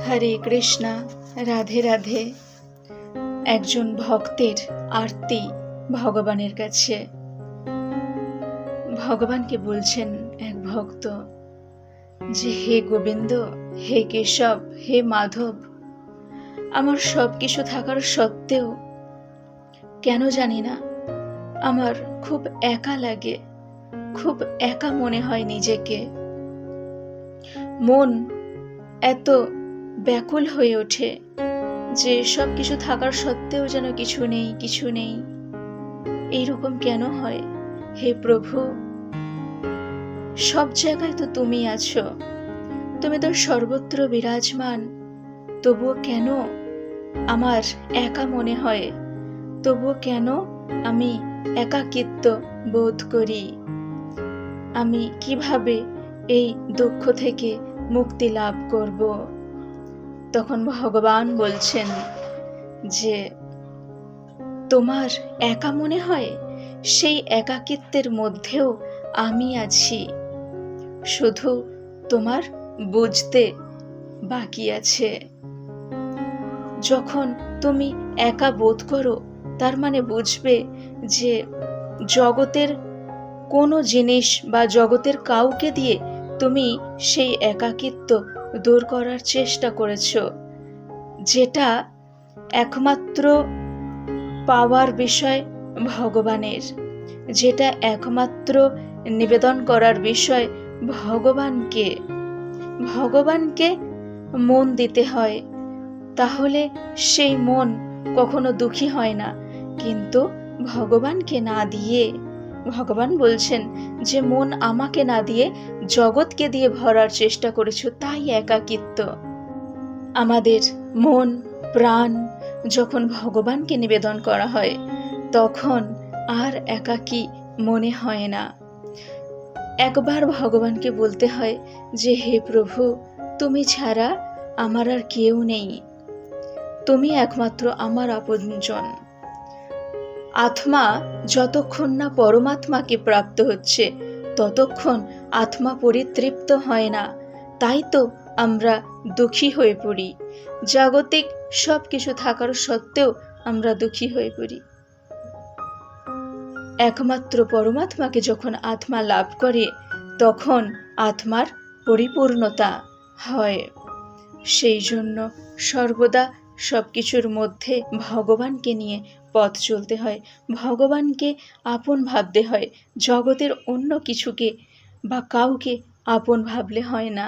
হরে কৃষ্ণা, রাধে রাধে। একজন ভক্তের আরতি ভগবানের কাছে। ভগবানকে বলছেন এক ভক্ত যে, হে গোবিন্দ, হে কেশব, হে মাধব, আমার সব কিছু থাকার সত্ত্বেও কেন জানি না আমার খুব একা লাগে, খুব একা মনে হয় নিজেকে। মন এত ব্যাকুল হয়ে ওঠে যে সব কিছু থাকার সত্ত্বেও যেন কিছু নেই, কিছু নেই। এইরকম কেন হয়? হে প্রভু, সব জায়গায় তো তুমি আছো, তুমি তো সর্বত্র বিরাজমান, তবুও কেন আমার একা মনে হয়? তবুও কেন আমি একাকিত্ব বোধ করি? আমি কিভাবে এই দুঃখ থেকে মুক্তি লাভ করব? তখন ভগবান বলছেন যে, তোমার একা মনে হয়, সেই একাকিত্বের মধ্যেও আমি আছি, শুধু তোমার বুঝতে বাকি আছে। যখন তুমি একা বোধ করো, তার মানে বুঝবে যে জগতের কোনো জিনিস বা জগতের কাউকে দিয়ে তুমি সেই একাকিত্ব দূর করার চেষ্টা করেছ, যেটা একমাত্র পাওয়ার বিষয় ভগবানের, যেটা একমাত্র নিবেদন করার বিষয় ভগবানকে। ভগবানকে মন দিতে হয়, তাহলে সেই মন কখনো দুঃখী হয় না। কিন্তু ভগবানকে না দিয়ে, ভগবান বলছেন যে মন আমাকে না দিয়ে জগৎকে দিয়ে ভরার চেষ্টা করেছো, তাই একাকিত্ব। আমাদের মন প্রাণ যখন ভগবানকে নিবেদন করা হয়, তখন আর একাকী মনে হয় না। একবার ভগবানকে বলতে হয় যে, হে প্রভু, তুমি ছাড়া আমার আর কেউ নেই, তুমি একমাত্র আমার আপনজন। আত্মা যতক্ষণ না পরমাত্মাকে প্রাপ্ত হচ্ছে, ততক্ষণ আত্মা পরিতৃপ্ত হয় না। তাই তো আমরা দুঃখী হয়ে পড়ি। জাগতিক সব কিছু থাকার সত্ত্বেও আমরা দুঃখী হয়ে পড়ি। একমাত্র পরমাত্মাকে যখন আত্মা লাভ করে, তখন আত্মার পরিপূর্ণতা হয়। সেই জন্য সর্বদা সব কিছুর মধ্যে ভগবানকে নিয়ে পথ চলতে হয়, ভগবানকে আপন ভাবতে হয়। জগতের অন্য কিছুকে বা কাউকে আপন ভাবলে হয় না।